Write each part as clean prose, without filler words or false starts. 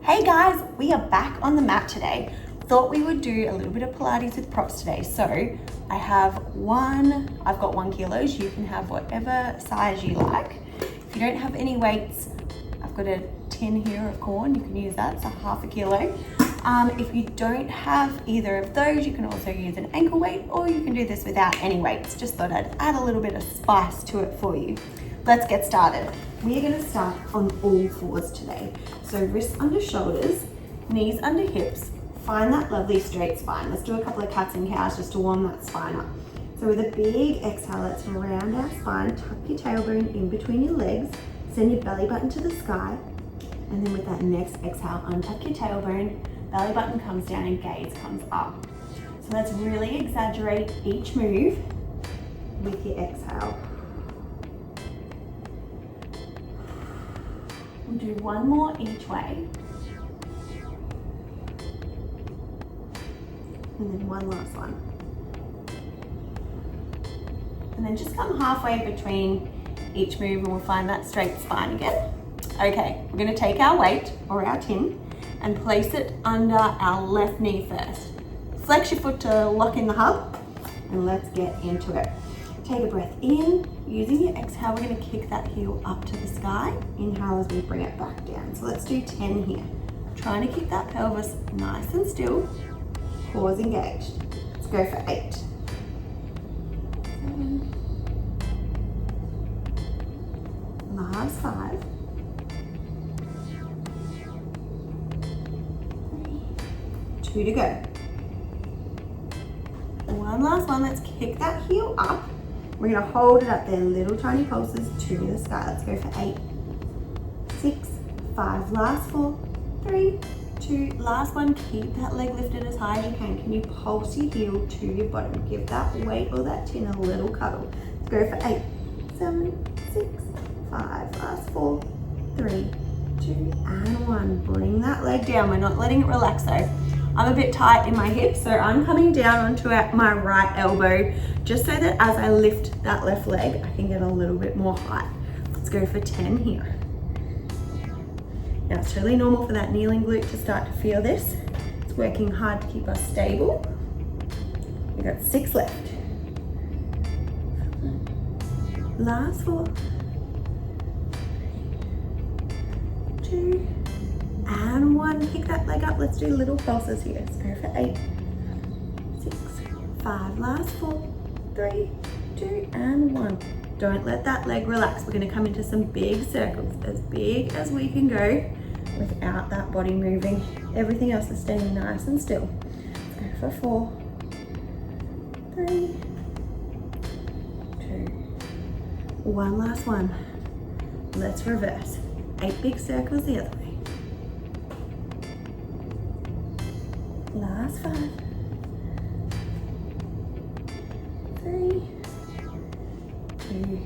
Hey guys, we are back on the mat today. Thought we would do a little bit of Pilates with props today. So I've got 1 kilo. You can have whatever size you like. If you don't have any weights, I've got a tin here of corn. You can use that, so 1/2 kilo. If you don't have either of those, you can also use an ankle weight, or you can do this without any weights. Just thought I'd add a little bit of spice to it for you. Let's get started. We're gonna start on all fours today. So wrists under shoulders, knees under hips. Find that lovely straight spine. Let's do a couple of cats and cows just to warm that spine up. So with a big exhale, let's round our spine, tuck your tailbone in between your legs, send your belly button to the sky, and then with that next exhale, untuck your tailbone, belly button comes down and gaze comes up. So let's really exaggerate each move with your exhale. We'll do one more each way. And then one last one. And then just come halfway between each move and we'll find that straight spine again. Okay, we're gonna take our weight or our tin and place it under our left knee first. Flex your foot to lock in the hub and let's get into it. Take a breath in. Using your exhale, we're gonna kick that heel up to the sky. Inhale as we bring it back down. So let's do 10 here. Trying to keep that pelvis nice and still. Pause engaged. Let's go for 8. 7. Last 5. 3. 2 to go. One last one. Let's kick that heel up. We're gonna hold it up there, little tiny pulses to the sky. Let's go for 8, 6, 5, last 4, 3, 2, last one. Keep that leg lifted as high as you can. Can you pulse your heel to your bottom? Give that weight or that tin a little cuddle. Let's go for 8, 7, 6, 5, last 4, 3, 2, and 1. Bring that leg down. We're not letting it relax though. I'm a bit tight in my hips, so I'm coming down onto my right elbow, just so that as I lift that left leg, I can get a little bit more height. Let's go for 10 here. Now it's totally normal for that kneeling glute to start to feel this. It's working hard to keep us stable. We've got 6 left. Last 4, 2, and 1. Kick that leg up. Let's do little pulses here. Let's go for 8, 6, 5, last 4, 3, 2, and 1. Don't let that leg relax. We're gonna come into some big circles, as big as we can go without that body moving. Everything else is staying nice and still. Let's go for 4, 3, 2, 1 last one. Let's reverse. 8 big circles the other way. Last 5, 3, 2,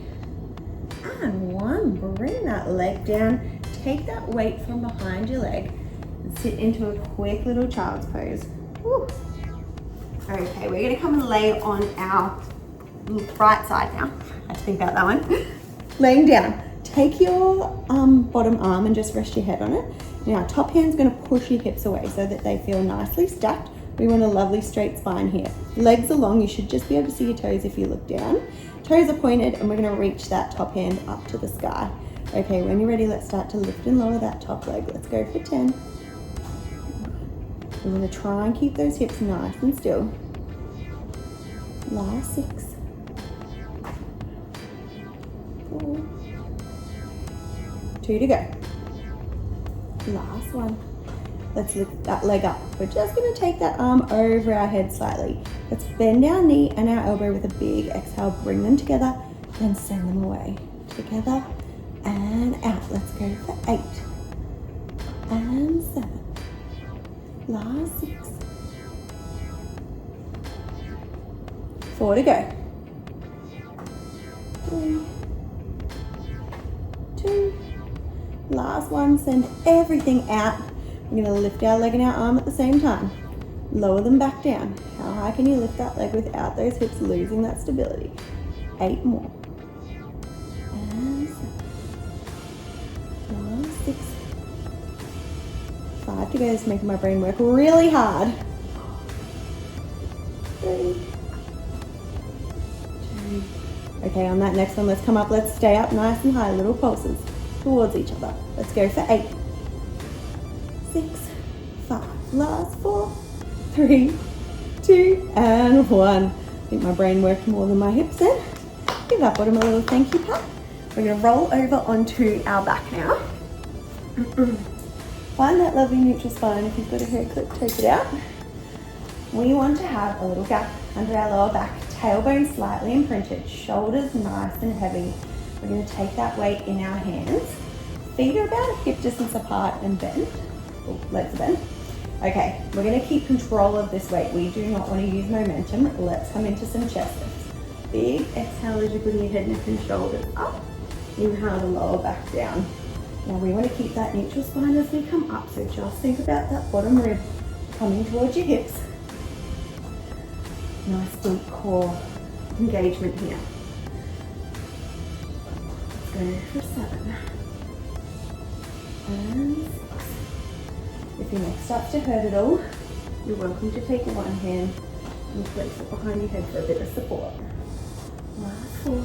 and 1. Bring that leg down. Take that weight from behind your leg and sit into a quick little child's pose. Woo. Okay, we're gonna come and lay on our right side now. I have to think about that one. Laying down. Take your bottom arm and just rest your head on it. Now, top hand's gonna push your hips away so that they feel nicely stacked. We want a lovely straight spine here. Legs are long, you should just be able to see your toes if you look down. Toes are pointed and we're gonna reach that top hand up to the sky. Okay, when you're ready, let's start to lift and lower that top leg. Let's go for 10. We're gonna try and keep those hips nice and still. Last 6, 4, 2 to go. Last one. Let's lift that leg up. We're just gonna take that arm over our head slightly. Let's bend our knee and our elbow with a big exhale. Bring them together and send them away. Together and out. Let's go for 8 and 7. Last 6. 4 to go. 3, 2. Last one. Send everything out. We're going to lift our leg and our arm at the same time. Lower them back down. How high can you lift that leg without those hips losing that stability? 8 more. And 7. 6, 5 to go. It's making my brain work really hard. 3, 2. Okay, on that next one, let's come up. Let's stay up nice and high, little pulses towards each other. Let's go for 8, 6, 5. Last 4, 3, 2, and 1. I think my brain worked more than my hips then. Give that bottom a little thank you pat. We're going to roll over onto our back now. Find that lovely neutral spine. If you've got a hair clip, take it out. We want to have a little gap under our lower back, tailbone slightly imprinted, shoulders nice and heavy. We're going to take that weight in our hands. Feet are about hip distance apart and bend. Oh, legs are bent. Okay, we're going to keep control of this weight. We do not want to use momentum. Let's come into some chest lifts. Big exhale as you bring your head, neck and shoulders up. Inhale the lower back down. Now we want to keep that neutral spine as we come up. So just think about that bottom rib coming towards your hips. Nice deep core engagement here. Let's go for 7. And 6. If your neck starts to hurt at all, you're welcome to take one hand and place it behind your head for a bit of support. Last 4.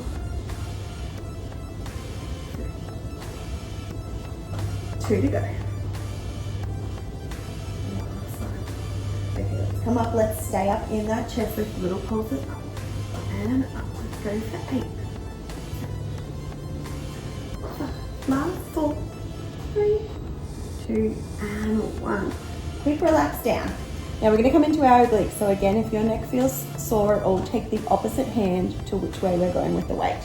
2 to go. Last 1. Okay, let's come up. Let's stay up in that chest with little pulses up and up. Let's go for 8. 5. Last 4, 3, 2, and 1. Quick relax down. Now we're going to come into our obliques. So again, if your neck feels sore at all, take the opposite hand to which way we're going with the weight.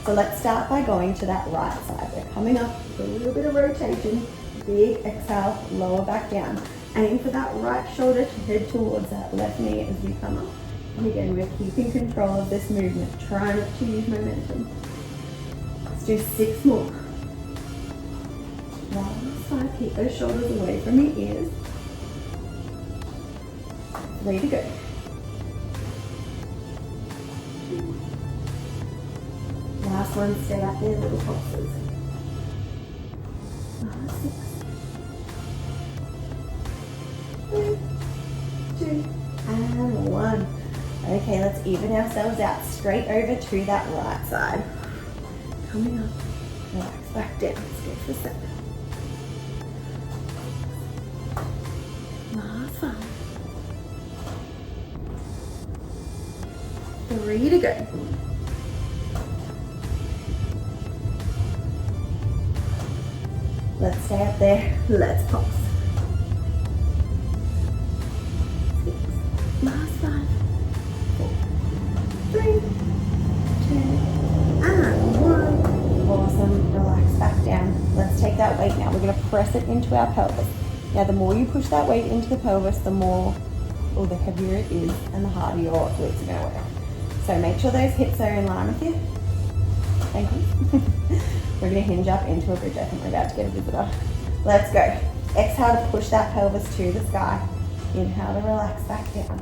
So let's start by going to that right side. We're coming up with a little bit of rotation. Big exhale, lower back down. Aim for that right shoulder to head towards that left knee as we come up. And again, we're keeping control of this movement. Try not to use momentum. Let's do 6 more. 1, 5. Keep those shoulders away from your ears. 3 to go. 2. Last one, stay up there, little pulses. Last 6. 3, 2, and 1. Okay, let's even ourselves out straight over to that right side. Coming up, relax back down. Let's go for 7. Last 5. 3 to go. Let's stay up there. Let's pulse. 6. Last 5. 4, 3, 2, and 1. Awesome. Relax back down. Let's take that weight now. We're going to press it into our pelvis. Now, the more you push that weight into the pelvis, the more, or the heavier it is, and the harder your glutes are going to work. So make sure those hips are in line with you. Thank you. We're going to hinge up into a bridge. I think we're about to get a visitor. Let's go. Exhale to push that pelvis to the sky. Inhale to relax back down.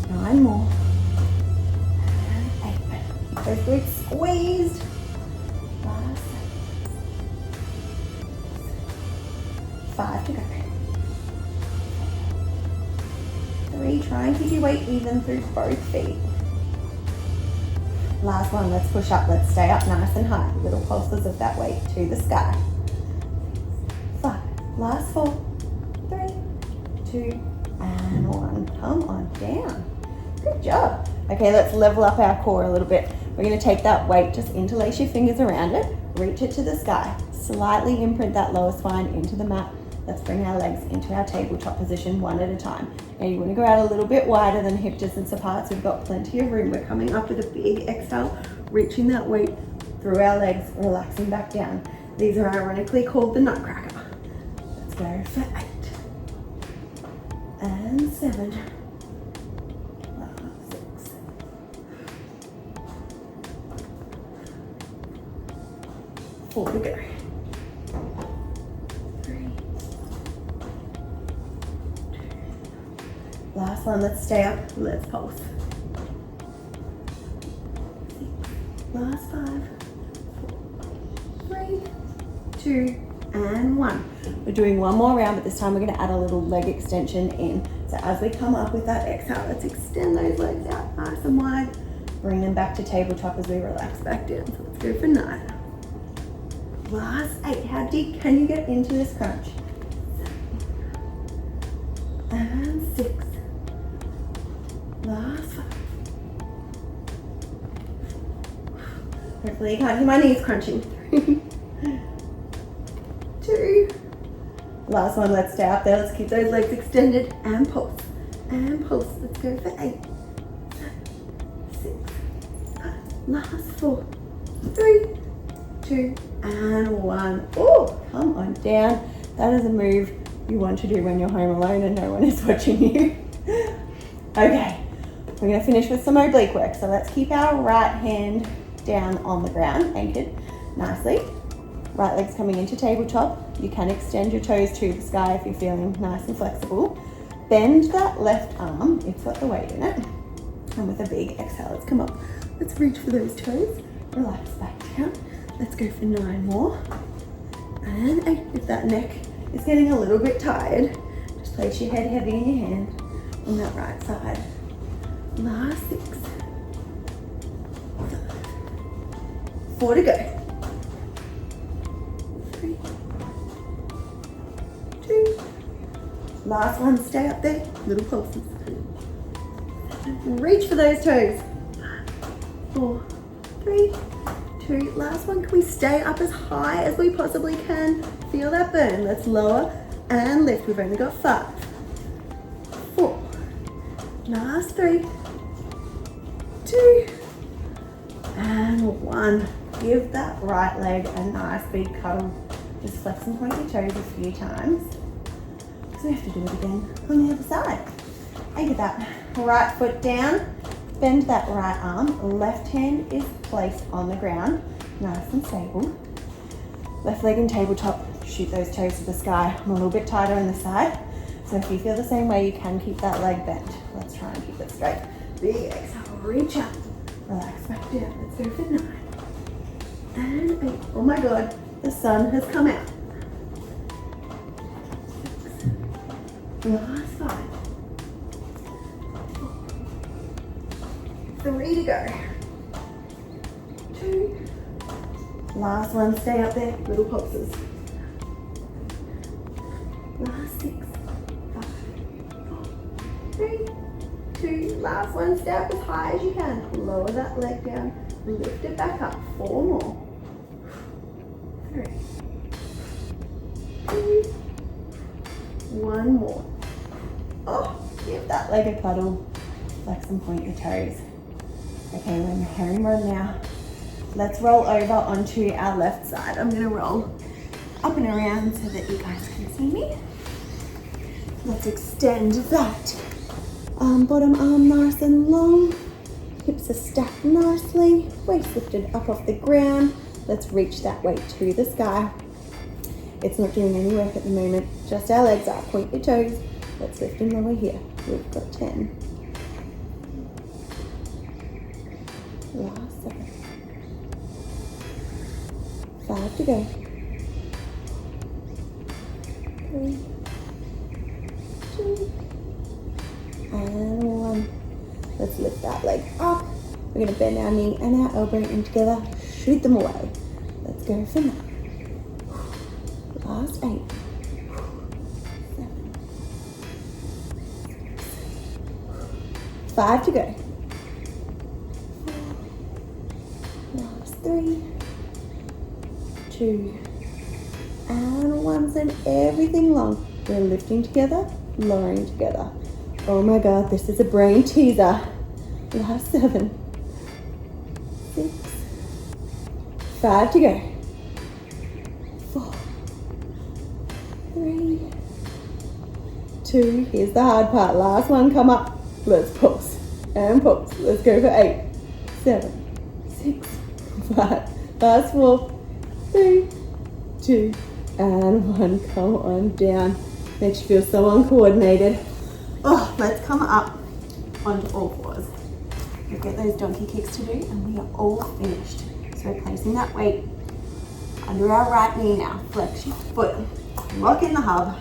9 more. And 8. Keep those glutes squeezed. Last 7. 5 to go. 3. Try and keep your weight even through both feet. Last one, let's push up. Let's stay up nice and high. Little pulses of that weight to the sky. 5. Last 4, 3, 2, and 1. Come on down. Good job. Okay, let's level up our core a little bit. We're going to take that weight, just interlace your fingers around it, reach it to the sky. Slightly imprint that lower spine into the mat. Let's bring our legs into our tabletop position one at a time. Now you want to go out a little bit wider than hip distance apart, so we've got plenty of room. We're coming up with a big exhale, reaching that weight through our legs, relaxing back down. These are ironically called the nutcracker. Let's go for 8. And 7. 6. 4 to go. 3. Last one, let's stay up, let's pulse. 6. Last 5, 4, 3, 2, and 1. We're doing one more round, but this time we're going to add a little leg extension in. So as we come up with that exhale, let's extend those legs out nice and wide. Bring them back to tabletop as we relax back down. So let's go for 9. Last 8. How deep can you get into this crunch? 7. And 6. Last 5. Hopefully you can't hear my knees crunching. 2. Last one, let's stay up there. Let's keep those legs extended and pulse. And pulse. Let's go for 8. 7, 6. 5. Last 4. 3, 2, and 1. Oh, come on down. That is a move you want to do when you're home alone and no one is watching you. Okay, we're going to finish with some oblique work. So let's keep our right hand down on the ground, anchored nicely. Right leg's coming into tabletop. You can extend your toes to the sky if you're feeling nice and flexible. Bend that left arm, it's got the weight in it. And with a big exhale, let's come up. Let's reach for those toes. Relax back down. Let's go for 9 more. And 8. If that neck is getting a little bit tired, just place your head heavy in your hand on that right side. Last 6. 4 to go. 3, 2. Last one, stay up there. Little pulses. Reach for those toes. 4, 3, 2. Last one, can we stay up as high as we possibly can? Feel that burn. Let's lower and lift. We've only got 5, 4. Last 3, 2, and 1. Give that right leg a nice big cuddle. Just flex and point your toes a few times. So we have to do it again on the other side. Anchor that right foot down. Bend that right arm. Left hand is placed on the ground. Nice and stable. Left leg in tabletop. Shoot those toes to the sky. I'm a little bit tighter on the side. So if you feel the same way, you can keep that leg bent. Let's try and keep it straight. Big exhale. Reach up. Relax back down. Let's go for 9. And 8. Oh my God, the sun has come out. 6. Last 5. 4. 3 to go. 2. Last one, stay up there, little pulses. Last 6. 5. 4. 3. 2. Last one, stay up as high as you can. Lower that leg down, lift it back up. 4 more. 3, 2, 1 more. Oh, give that leg a cuddle. Flex and point your toes. Okay, we're in the home run now. Let's roll over onto our left side. I'm gonna roll up and around so that you guys can see me. Let's extend that bottom arm nice and long. Hips are stacked nicely. Waist lifted up off the ground. Let's reach that weight to the sky. It's not doing any work at the moment. Just our legs up. Point your toes. Let's lift and lower here. We've got 10. Last 7. 5 to go. 3, 2, and 1. Let's lift that leg up. We're going to bend our knee and our elbow in together. Shoot them away. Let's go for 9. Last 8. 7. 5 to go. 4. Last 3. 2. And 1. Send everything long. We're lifting together, lowering together. Oh my God, this is a brain teaser. Last 7. 6. 5 to go. 4. 3. 2. Here's the hard part. Last one, come up. Let's pulse and pulse. Let's go for 8, 7, 6, 5. Last 4, 3, 2, and 1. Come on down. Makes you feel so uncoordinated. Oh, let's come up onto all fours. We've got those donkey kicks to do and we are all finished. So placing that weight Under our right knee now. Flex your foot. Lock in the hub.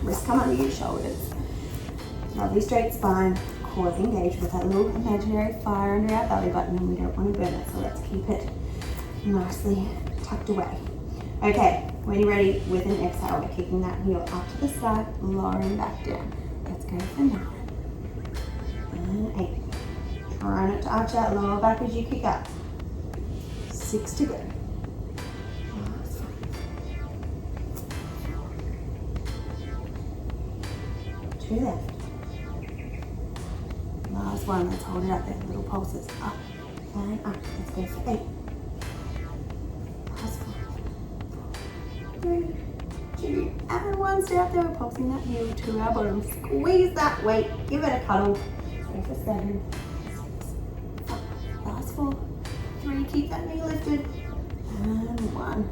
Wrist come under your shoulders. Lovely straight spine. Core engaged with that little imaginary fire under our belly button, and we don't want to burn it, so let's keep it nicely tucked away. Okay, when you're ready, with an exhale, we're kicking that heel up to the side, lowering back down. Let's go for 9 and 8. Try not to arch that lower back as you kick up. 6 to go. 2 left. Last one, let's hold it up there, little pulses, up and up. Let's go for 8. Last 5, 3, 2, and 1. Stay up there, we're pulsing that heel to our bottom. Squeeze that weight, give it a cuddle. Let's go for 7, 6, 5. Last 4, 3, keep that knee lifted, and 1.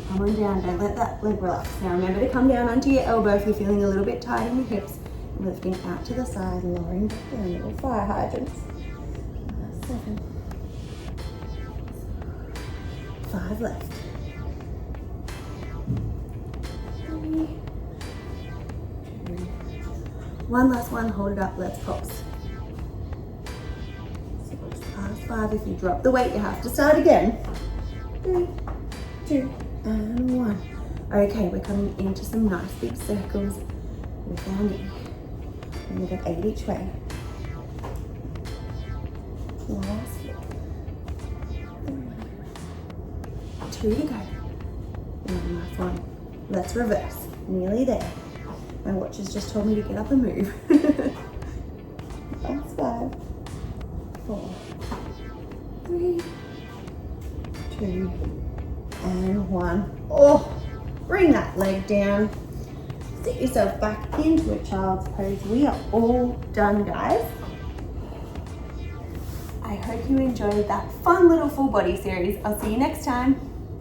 Come on down, don't let that leg relax. Now remember to come down onto your elbow if you're feeling a little bit tight in your hips. Lifting out to the side, lowering back down, little fire hydrants. 7, 5 left. 3, 2, 1 last one, hold it up, let's pulse. So last 5, if you drop the weight, you have to start again. 3, 2, and 1. Okay, we're coming into some nice big circles with our knee. And we've got 8 each way. Last 2 to go. One last one. Let's reverse. Nearly there. My watch has just told me to get up and move. Last 5, 4, 3, 2, and 1. Oh, bring that leg down. Sit yourself back into a child's pose. We are all done, guys. I hope you enjoyed that fun little full body series. I'll see you next time.